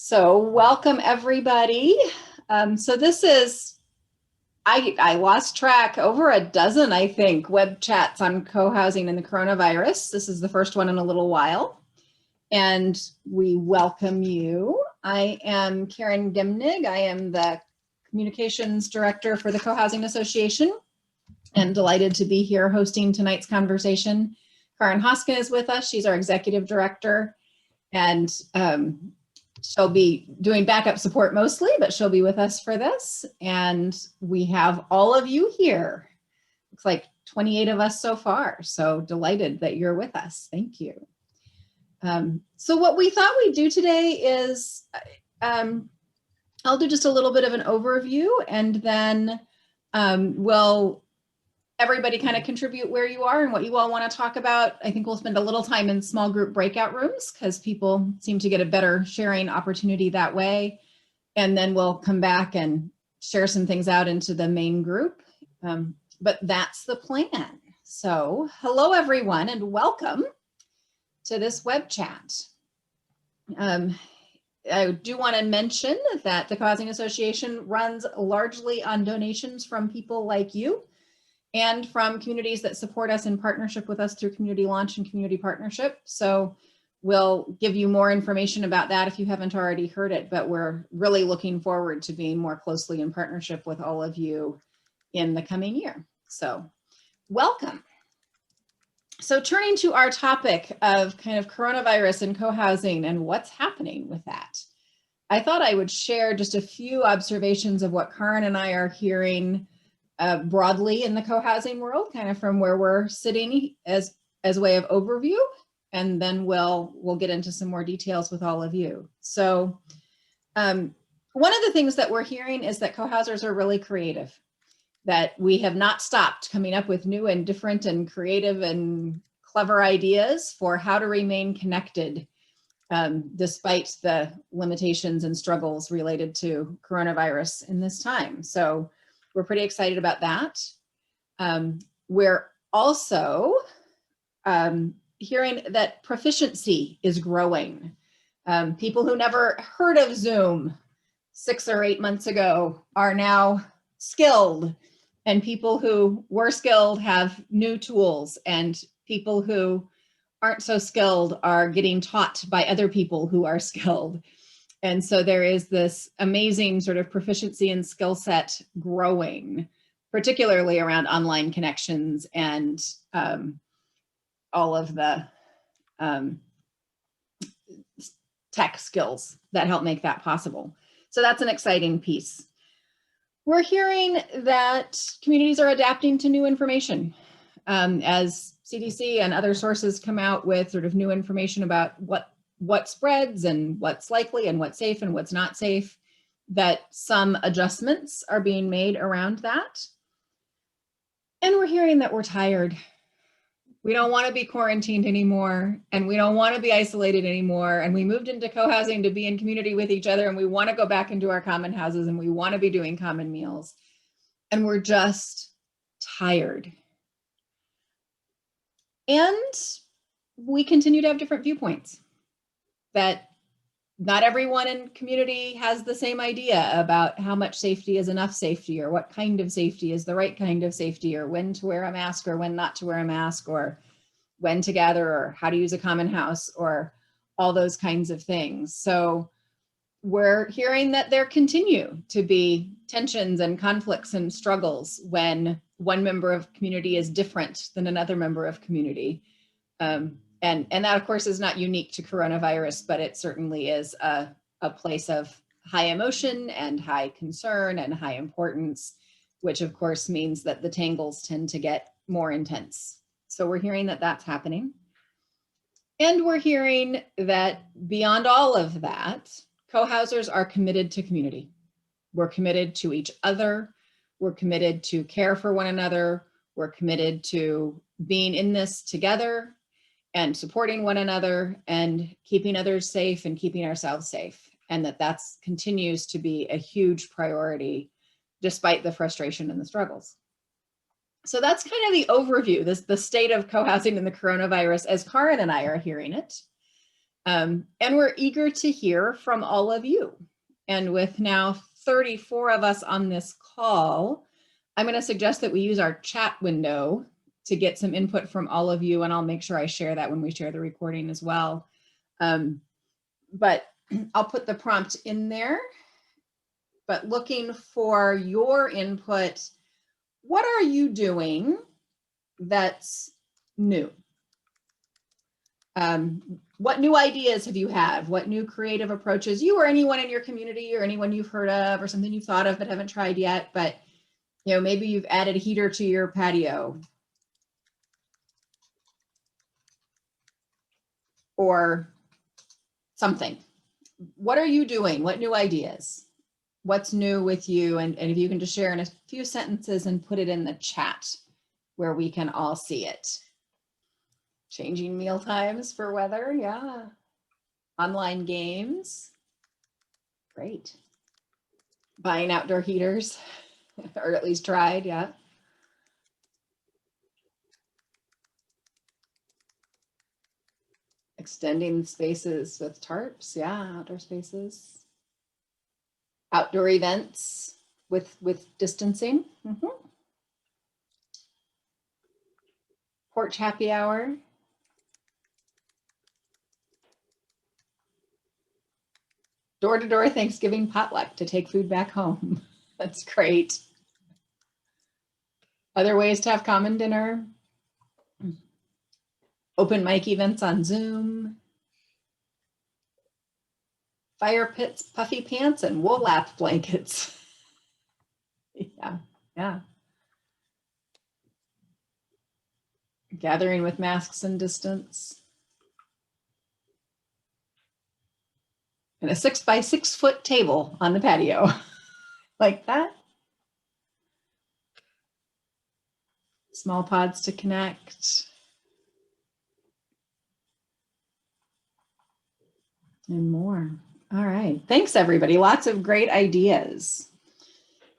So welcome everybody. So this is, I lost track, over a dozen, I think, web chats on co-housing and the coronavirus. This is the first one in a little while. And we welcome you. I am Karen Gimnig. I am the Communications Director for the Co-Housing Association and delighted to be here hosting tonight's conversation. Karen Hoskin is with us. She's our Executive Director. And she'll be doing backup support mostly, but she'll be with us for this. And we have all of you here. Looks like 28 of us so far. So delighted that you're with us. Thank you. So what we thought we'd do today is I'll do just a little bit of an overview, and then we'll everybody kind of contribute where you are and what you all want to talk about. I think we'll spend a little time in small group breakout rooms because people seem to get a better sharing opportunity that way. And then we'll come back and share some things out into the main group. But that's the plan. So hello, everyone, and welcome to this web chat. I do want to mention that the Co-Housing Association runs largely on donations from people like you and from communities that support us in partnership with us through Community Launch and Community Partnership. So we'll give you more information about that if you haven't already heard it, but we're really looking forward to being more closely in partnership with all of you in the coming year. So welcome. So turning to our topic of kind of coronavirus and co-housing and what's happening with that, I thought I would share just a few observations of what Karen and I are hearing broadly in the co-housing world, kind of from where we're sitting as a way of overview, and then we'll get into some more details with all of you. So one of the things that we're hearing is that co-housers are really creative, that we have not stopped coming up with new and different and creative and clever ideas for how to remain connected despite the limitations and struggles related to coronavirus in this time. So we're pretty excited about that. We're also hearing that proficiency is growing. People who never heard of Zoom 6 or 8 months ago are now skilled, and people who were skilled have new tools, and people who aren't so skilled are getting taught by other people who are skilled. And so there is this amazing sort of proficiency and skill set growing, particularly around online connections and all of the tech skills that help make that possible. So that's an exciting piece. We're hearing that communities are adapting to new information as CDC and other sources come out with sort of new information about what spreads and what's likely and what's safe and what's not safe, that some adjustments are being made around that. And we're hearing that we're tired. We don't want to be quarantined anymore, and we don't want to be isolated anymore. And we moved into co-housing to be in community with each other, and we want to go back into our common houses, and we want to be doing common meals. And we're just tired. And we continue to have different viewpoints, that not everyone in community has the same idea about how much safety is enough safety, or what kind of safety is the right kind of safety, or when to wear a mask or when not to wear a mask, or when to gather, or how to use a common house, or all those kinds of things. So we're hearing that there continue to be tensions and conflicts and struggles when one member of community is different than another member of community. And that, of course, is not unique to coronavirus, but it certainly is a place of high emotion and high concern and high importance, which, of course, means that the tangles tend to get more intense. So we're hearing that that's happening. And we're hearing that beyond all of that, co-housers are committed to community. We're committed to each other. We're committed to care for one another. We're committed to being in this together and supporting one another and keeping others safe and keeping ourselves safe. And that continues to be a huge priority despite the frustration and the struggles. So that's kind of the overview, the state of co-housing and the coronavirus as Karen and I are hearing it. And we're eager to hear from all of you. And with now 34 of us on this call, I'm going to suggest that we use our chat window to get some input from all of you, and I'll make sure I share that when we share the recording as well. But I'll put the prompt in there, but looking for your input. What are you doing that's new? What new ideas have you had? What new creative approaches, you or anyone in your community or anyone you've heard of or something you've thought of but haven't tried yet, but you know, maybe you've added a heater to your patio or something. What are you doing? What new ideas? What's new with you? And if you can just share in a few sentences and put it in the chat where we can all see it. Changing meal times for weather, yeah. Online games, great. Buying outdoor heaters, or at least tried, yeah. Extending spaces with tarps, yeah, outdoor spaces. Outdoor events with distancing. Porch happy hour. Door-to-door Thanksgiving potluck to take food back home. That's great. Other ways to have common dinner. Open mic events on Zoom. Fire pits, puffy pants, and wool lap blankets. Yeah. Gathering with masks and distance. And a 6 by 6 foot table on the patio. Like that. Small pods to connect. And more. All right. Thanks, everybody. Lots of great ideas.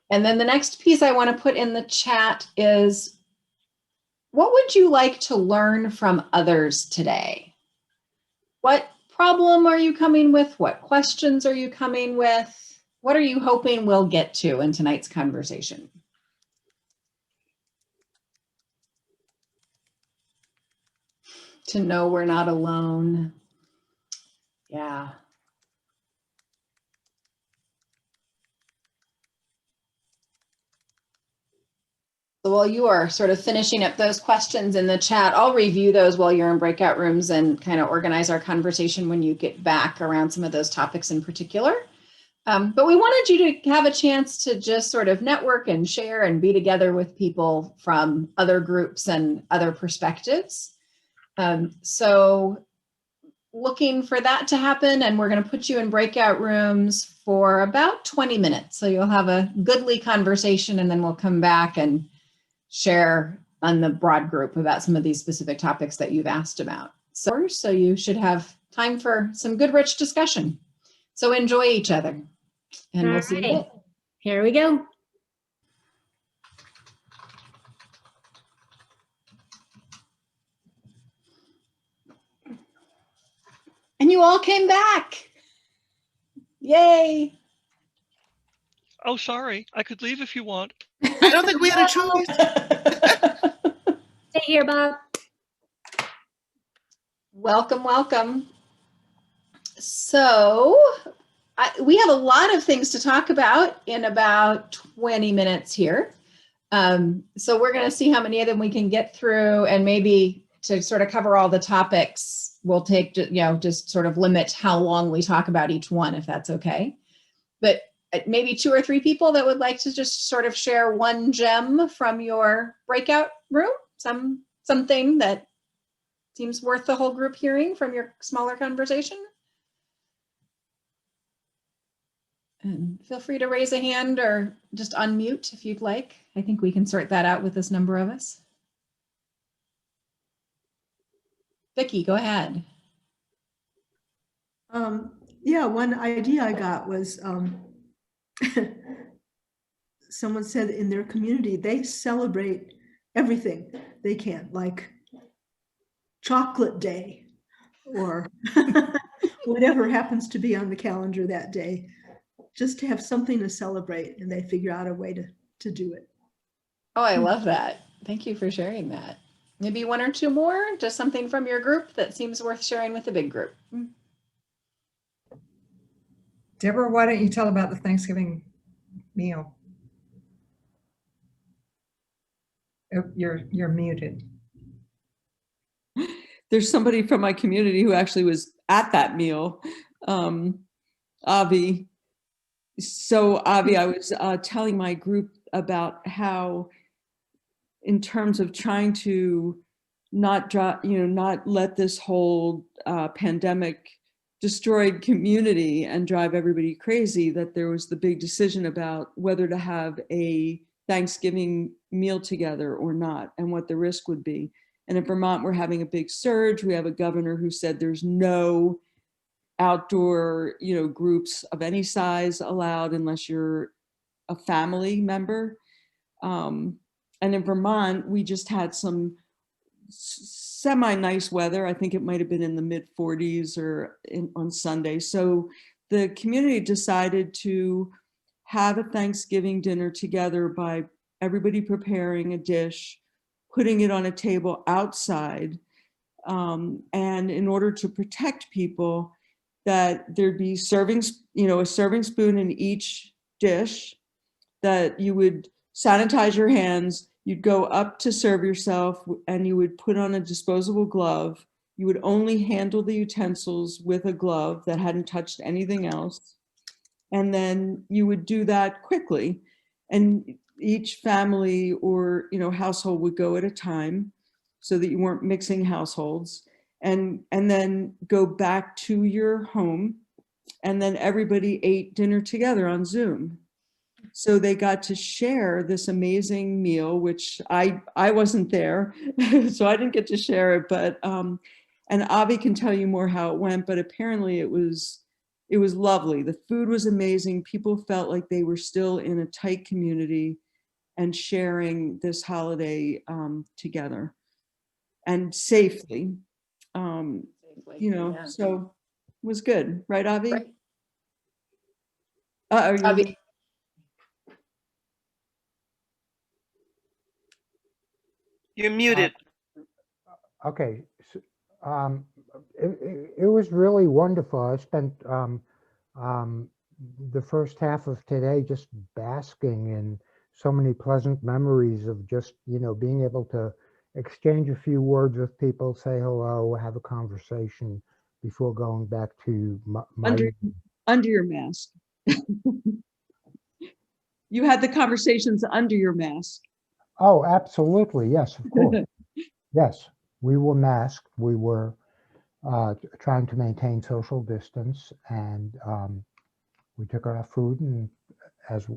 And then the next piece I want to put in the chat is, what would you like to learn from others today? What problem are you coming with? What questions are you coming with? What are you hoping we'll get to in tonight's conversation? To know we're not alone. Yeah. So while you are sort of finishing up those questions in the chat, I'll review those while you're in breakout rooms and kind of organize our conversation when you get back around some of those topics in particular. But we wanted you to have a chance to just sort of network and share and be together with people from other groups and other perspectives. So looking for that to happen, and we're going to put you in breakout rooms for about 20 minutes. So you'll have a goodly conversation, and then we'll come back and share on the broad group about some of these specific topics that you've asked about. So you should have time for some good, rich discussion. So enjoy each other, and we'll see you. Here we go. And you all came back. Yay. Oh, sorry. I could leave if you want. I don't think we had a choice. Stay here, Bob. Welcome, welcome. So we have a lot of things to talk about in about 20 minutes here. So we're going to see how many of them we can get through, and maybe to sort of cover all the topics, we'll take, just sort of limit how long we talk about each one, if that's okay. But maybe 2 or 3 people that would like to just sort of share one gem from your breakout room, something that seems worth the whole group hearing from your smaller conversation. And feel free to raise a hand or just unmute if you'd like. I think we can sort that out with this number of us. Vicki, go ahead. Yeah, one idea I got was someone said in their community, they celebrate everything they can, like chocolate day or whatever happens to be on the calendar that day, just to have something to celebrate, and they figure out a way to do it. Oh, I love that. Thank you for sharing that. Maybe one or two more, just something from your group that seems worth sharing with the big group. Deborah, why don't you tell about the Thanksgiving meal? Oh, you're muted. There's somebody from my community who actually was at that meal, Avi. So Avi, I was telling my group about how, in terms of trying to not let this whole pandemic destroyed community and drive everybody crazy, that there was the big decision about whether to have a Thanksgiving meal together or not, and what the risk would be. And in Vermont, we're having a big surge. We have a governor who said there's no outdoor, groups of any size allowed unless you're a family member. And in Vermont, we just had some semi-nice weather. I think it might have been in the mid 40s on Sunday. So the community decided to have a Thanksgiving dinner together by everybody preparing a dish, putting it on a table outside. And in order to protect people, that there'd be a serving spoon in each dish, that you would sanitize your hands, you'd go up to serve yourself, and you would put on a disposable glove. You would only handle the utensils with a glove that hadn't touched anything else. And then you would do that quickly. And each family or household would go at a time, so that you weren't mixing households, and then go back to your home, and then everybody ate dinner together on Zoom. So they got to share this amazing meal, which I wasn't there, so I didn't get to share it, but and Avi can tell you more how it went, but apparently it was lovely. The food was amazing. People felt like they were still in a tight community and sharing this holiday together and safely. Yeah. So it was good, right, Avi? Right. Avi. You're muted. Okay. So, it was really wonderful. I spent the first half of today just basking in so many pleasant memories of just, being able to exchange a few words with people, say hello, have a conversation before going back to my under your mask. You had the conversations under your mask. Oh, absolutely. Yes, of course. Yes, we were masked. We were trying to maintain social distance, and we took our food, and as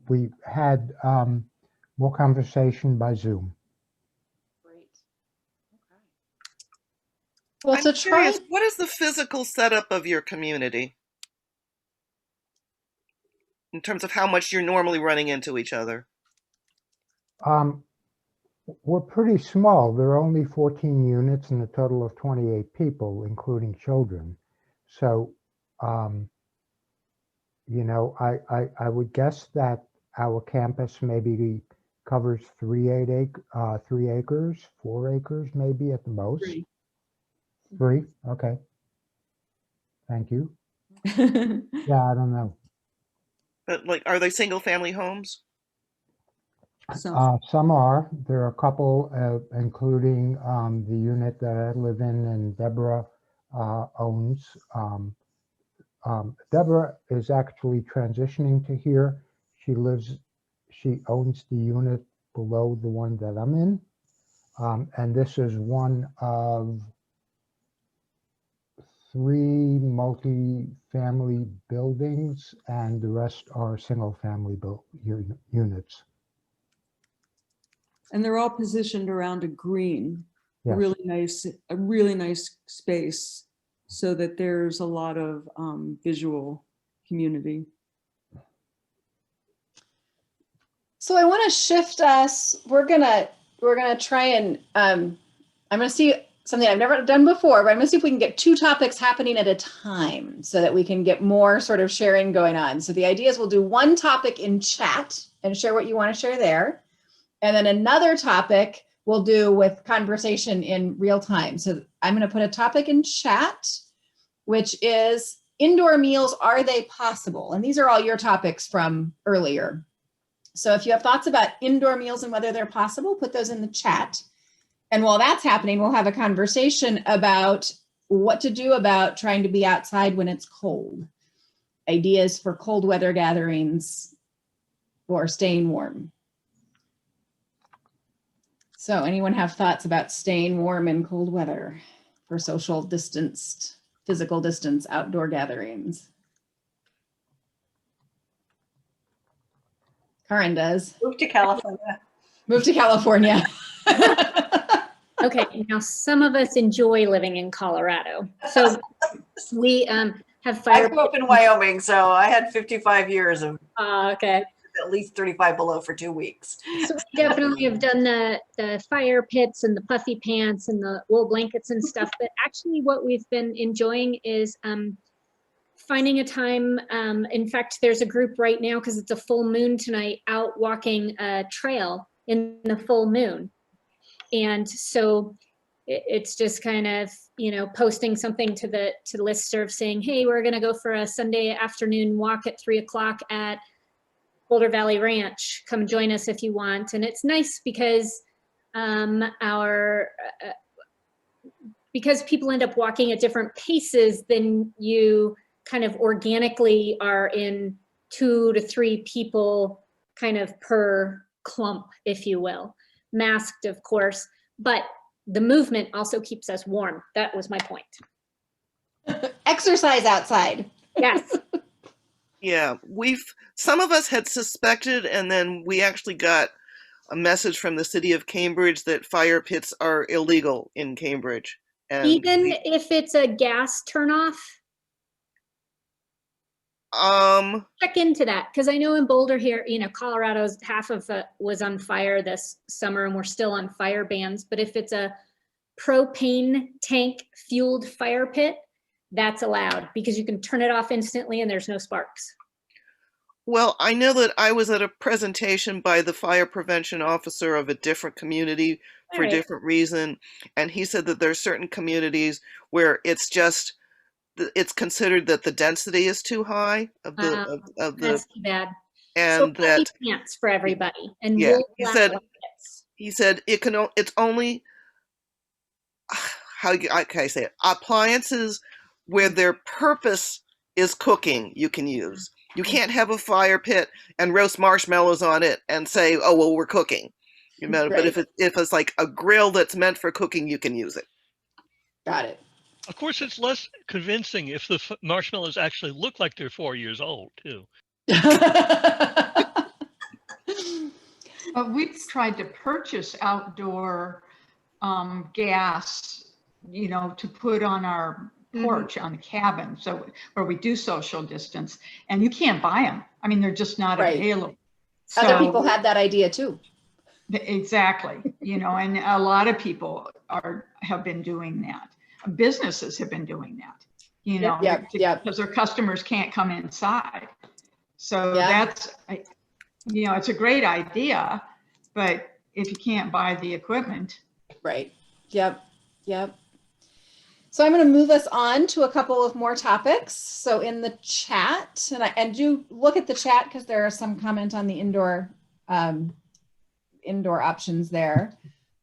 we had more conversation by Zoom. Great. Okay. Well, I'm curious, what is the physical setup of your community in terms of how much you're normally running into each other? We're pretty small. There are only 14 units and a total of 28 people, including children. So, I would guess that our campus maybe covers 3 acres, 4 acres, maybe at the most. 3. Okay. Thank you. Yeah, I don't know. But are they single family homes? Some are. There are a couple, including the unit that I live in and Deborah owns. Deborah is actually transitioning to here. She owns the unit below the one that I'm in. And this is one of 3 multi-family buildings, and the rest are single-family units. And they're all positioned around a green, Yes. a really nice space, so that there's a lot of visual community. So I want to shift us. We're gonna try and I'm gonna see something I've never done before, but I'm gonna see if we can get 2 topics happening at a time so that we can get more sort of sharing going on. So the idea is we'll do 1 topic in chat and share what you want to share there. And then another topic we'll do with conversation in real time. So I'm going to put a topic in chat, which is indoor meals, are they possible? And these are all your topics from earlier. So if you have thoughts about indoor meals and whether they're possible, put those in the chat. And while that's happening, we'll have a conversation about what to do about trying to be outside when it's cold. Ideas for cold weather gatherings or staying warm. So anyone have thoughts about staying warm in cold weather for social distanced, physical distance outdoor gatherings? Karen does. Move to California. Move to California. Okay, now some of us enjoy living in Colorado. So we have I fire. grew up in Wyoming, so I had 55 years of Okay. at least 35 below for 2 weeks. So we definitely have done the fire pits and the puffy pants and the wool blankets and stuff. But actually what we've been enjoying is finding a time. In fact, there's a group right now, because it's a full moon tonight, out walking a trail in the full moon. And so it's just kind of, you know, posting something to the listserv saying, hey, we're going to go for a Sunday afternoon walk at 3 o'clock at Boulder Valley Ranch. Come join us if you want. And it's nice because because people end up walking at different paces, then you kind of organically are in 2 to 3 people kind of per clump, if you will. Masked, of course, but the movement also keeps us warm. That was my point. Exercise outside. Yes. Yeah, some of us had suspected, and then we actually got a message from the city of Cambridge that fire pits are illegal in Cambridge. And Even if it's a gas turnoff? Check into that, because I know in Boulder here, you know, Colorado's half of it was on fire this summer, and we're still on fire bans. But if it's a propane tank fueled fire pit, that's allowed because you can turn it off instantly and there's no sparks. Well, I know that I was at a presentation by the fire prevention officer of a different community for a Alright. different reason, and he said that there are certain communities where it's considered that the density is too high of the That's too bad. and so that pants for everybody, and yeah, wool he black said blankets. it's only how can I say it, appliances where their purpose is cooking you can use. You can't have a fire pit and roast marshmallows on it and say, oh well, we're cooking, you know. Right. But if it's like a grill that's meant for cooking, you can use it. Got it. Of course, it's less convincing if the marshmallows actually look like they're 4 years old, too. But we've tried to purchase outdoor gas, you know, to put on our porch on the cabin, so where we do social distance, and you can't buy them. I mean, they're just not Right. available. Other people had that idea too. Exactly, you know, and a lot of people have been doing that. Businesses have been doing that, you know, Yep. because their customers can't come inside. So Yeah. that's, you know, it's a great idea, but if you can't buy the equipment. Right. Yep. So I'm going to move us on to a couple of more topics. So in the chat, and do look at the chat because there are some comment on the indoor options there.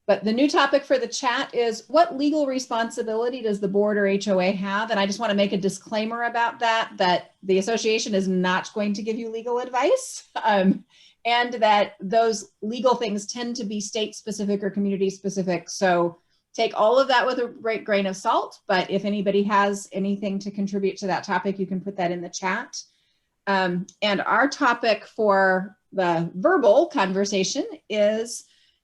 But the new topic for the chat is, what legal responsibility does the board or HOA have? And I just want to make a disclaimer about that the association is not going to give you legal advice, and that those legal things tend to be state specific or community specific. So take all of that with a great grain of salt. But if anybody has anything to contribute to that topic, you can put that in the chat. And our topic for the verbal conversation is,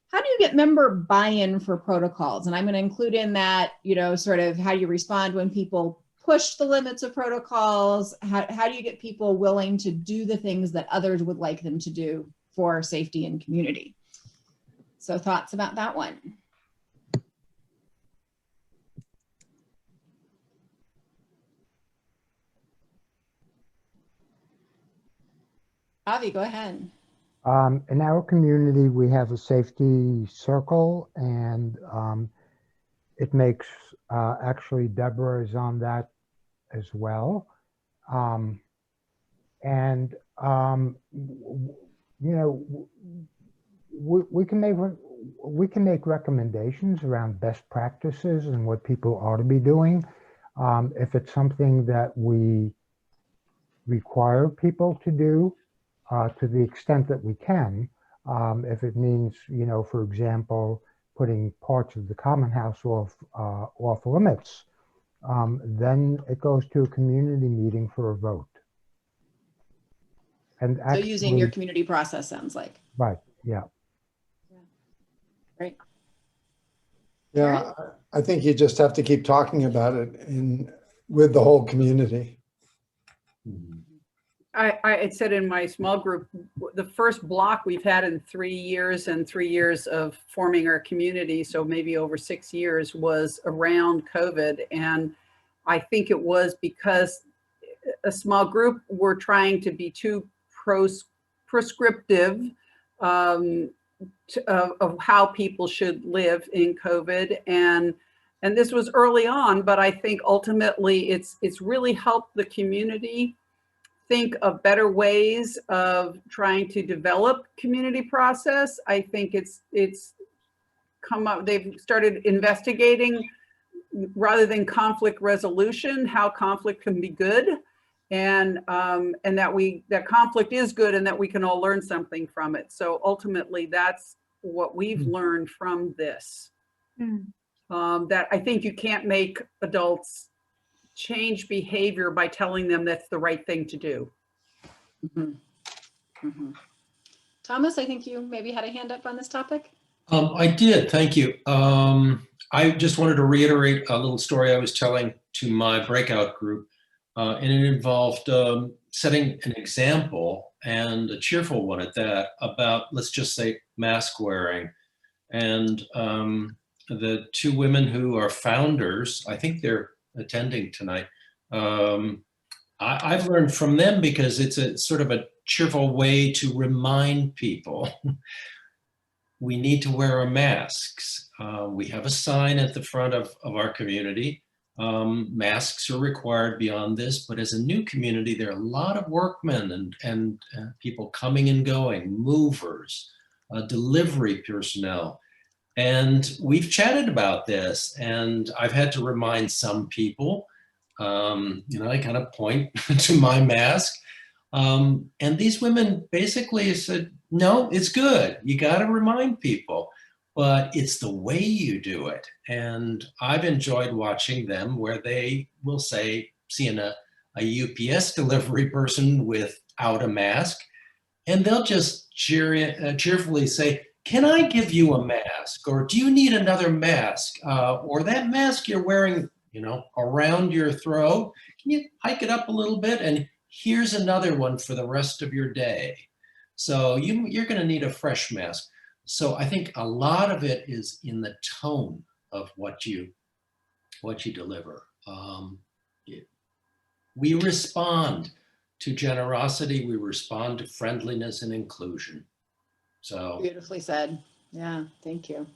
how do you get member buy-in for protocols? And I'm going to include in that, you know, sort of how you respond when people push the limits of protocols. How do you get people willing to do the things that others would like them to do for safety and community? So thoughts about that one? Avi, go ahead. In our community, we have a safety circle, and it makes, actually Deborah is on that as well. And, you know, we can make recommendations around best practices and what people ought to be doing. If it's something that we require people to do, to the extent that we can, if it means, you know, for example, putting parts of the common house off limits, then it goes to a community meeting for a vote. And So using your actually, community process sounds like. right, yeah. Great. Yeah, I think you just have to keep talking about it with the whole community. I said in my small group, the first block we've had in 3 years and 3 years of forming our community, so maybe over 6 years, was around COVID. And I think it was because a small group were trying to be too prescriptive of how people should live in COVID. And this was early on, but I think ultimately it's really helped the community think of better ways of trying to develop community process. I think it's come up, they've started investigating rather than conflict resolution, how conflict can be good, and that conflict is good and that we can all learn something from it. So ultimately that's what we've learned from this. That I think you can't make adults change behavior by telling them that's the right thing to do. Thomas, I think you maybe had a hand up on this topic. I did, thank you. I just wanted to reiterate a little story I was telling to my breakout group, and it involved setting an example, and a cheerful one at that, about, let's just say, mask wearing. And the two women who are founders, I think they're attending tonight. I've learned from them because it's a sort of a cheerful way to remind people we need to wear our masks. We have a sign at the front of our community. Masks are required beyond this, but as a new community, there are a lot of workmen and people coming and going, movers, delivery personnel. And we've chatted about this, and I've had to remind some people, you know, I kind of point to my mask. And these women basically said, no, it's good. You got to remind people, but it's the way you do it. And I've enjoyed watching them where they will say, seeing a UPS delivery person without a mask, and they'll just cheerfully say, can I give you a mask? Or do you need another mask? Or that mask you're wearing, you know, around your throat, can you hike it up a little bit? And here's another one for the rest of your day. So you're going to need a fresh mask. So I think a lot of it is in the tone of what you deliver. We respond to generosity. We respond to friendliness and inclusion. So Beautifully said. Yeah, thank you.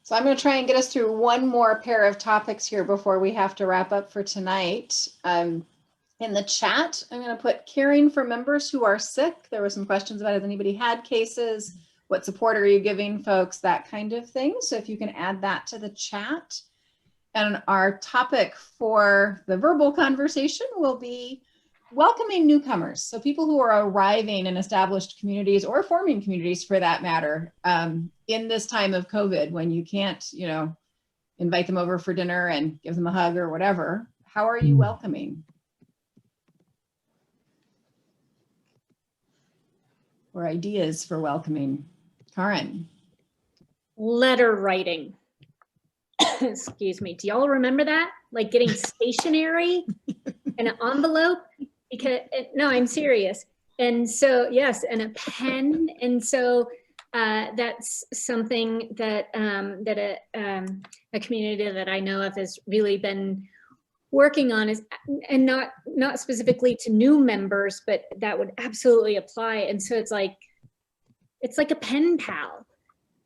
So I'm going to try and get us through one more pair of topics here before we have to wrap up for tonight. In the chat, I'm going to put caring for members who are sick. There were some questions about, has anybody had cases? What support are you giving folks? That kind of thing. So if you can add that to the chat. And our topic for the verbal conversation will be welcoming newcomers. So people who are arriving in established communities or forming communities for that matter, in this time of COVID, when you can't, you know, invite them over for dinner and give them a hug or whatever. How are you welcoming? Or ideas for welcoming? Karen. Letter writing. Excuse me. Do y'all remember that? Like getting stationery and an envelope? Because no, I'm serious. And so, yes, and a pen. And so that's something that a community that I know of has really been working on is, and not specifically to new members, but that would absolutely apply. And so it's like a pen pal,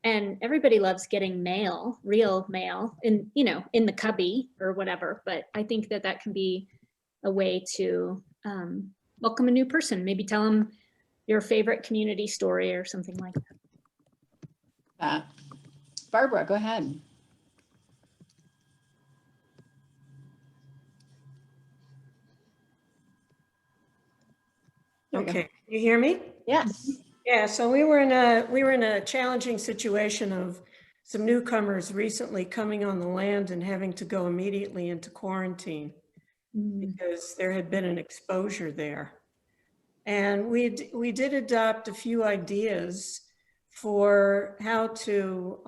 and everybody loves getting mail, real mail, in, you know, in the cubby or whatever. But I think that that can be a way to welcome a new person. Maybe tell them your favorite community story or something like that. Barbara, go ahead. There we go. Okay, you hear me? Yes. Yeah, so we were in a challenging situation of some newcomers recently coming on the land and having to go immediately into quarantine because there had been an exposure there. And we did adopt a few ideas for how to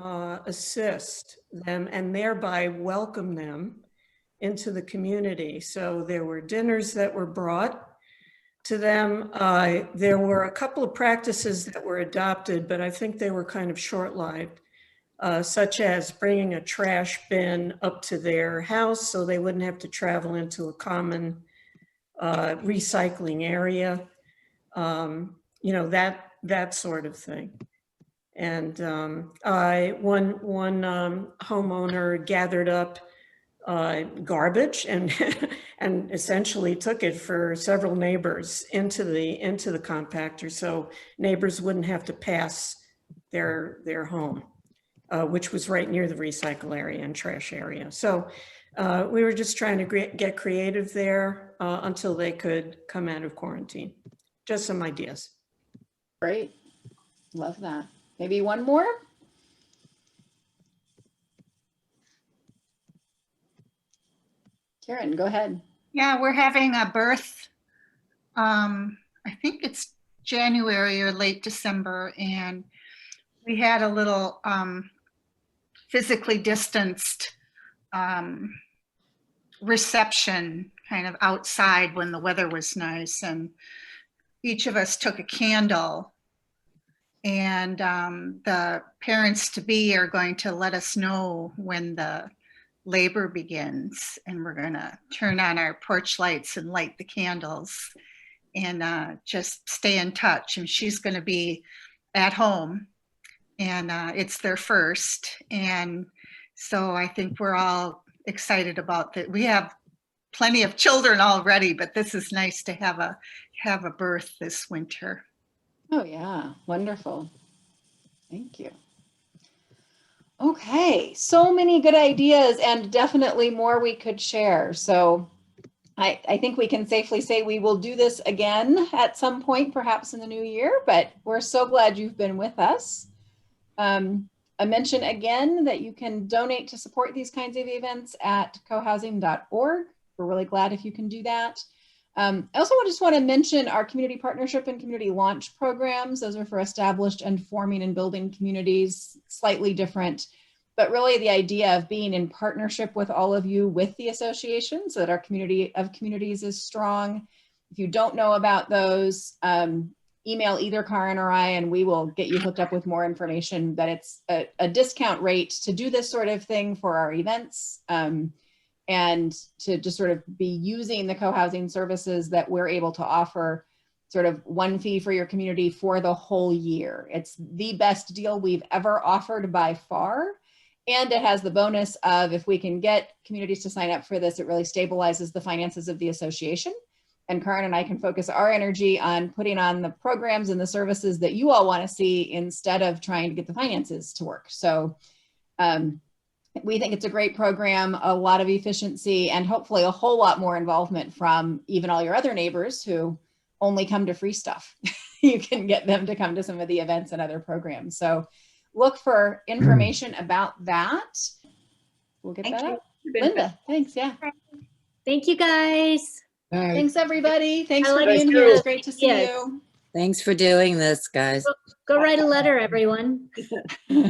assist them and thereby welcome them into the community. So there were dinners that were brought to them. There were a couple of practices that were adopted, but I think they were kind of short-lived, such as bringing a trash bin up to their house so they wouldn't have to travel into a common recycling area, you know, that sort of thing. And one homeowner gathered up garbage and and essentially took it for several neighbors into the compactor, so neighbors wouldn't have to pass their home, which was right near the recycle area and trash area. So we were just trying to get creative there until they could come out of quarantine. Just some ideas. Great. Love that. Maybe one more? Karen, go ahead. Yeah, we're having a birth. I think it's January or late December, and we had a little physically distanced reception kind of outside when the weather was nice, and each of us took a candle, and the parents-to-be are going to let us know when the labor begins, and we're going to turn on our porch lights and light the candles and just stay in touch. And she's going to be at home, and it's their first. And so I think we're all excited about that. We have plenty of children already, but this is nice to have a birth this winter. Oh yeah, wonderful. Thank you. Okay, so many good ideas and definitely more we could share. So I think we can safely say we will do this again at some point, perhaps in the new year, but we're so glad you've been with us. I mention again that you can donate to support these kinds of events at cohousing.org. We're really glad if you can do that. I also just want to mention our community partnership and community launch programs. Those are for established and forming and building communities, slightly different, but really the idea of being in partnership with all of you with the association so that our community of communities is strong. If you don't know about those, email either Karen or I, and we will get you hooked up with more information. That it's a discount rate to do this sort of thing for our events. And to just sort of be using the co-housing services that we're able to offer, sort of one fee for your community for the whole year. It's the best deal we've ever offered by far. And it has the bonus of, if we can get communities to sign up for this, it really stabilizes the finances of the association. And Karen and I can focus our energy on putting on the programs and the services that you all want to see instead of trying to get the finances to work. So we think it's a great program, a lot of efficiency, and hopefully a whole lot more involvement from even all your other neighbors who only come to free stuff. You can get them to come to some of the events and other programs. So look for information about that. We'll get that out. Linda, thanks. Yeah. Thank you, guys. Thanks, everybody. Thanks I for like being you. here. It's great to see Yes. you. Thanks for doing this, guys. Go write a letter, everyone.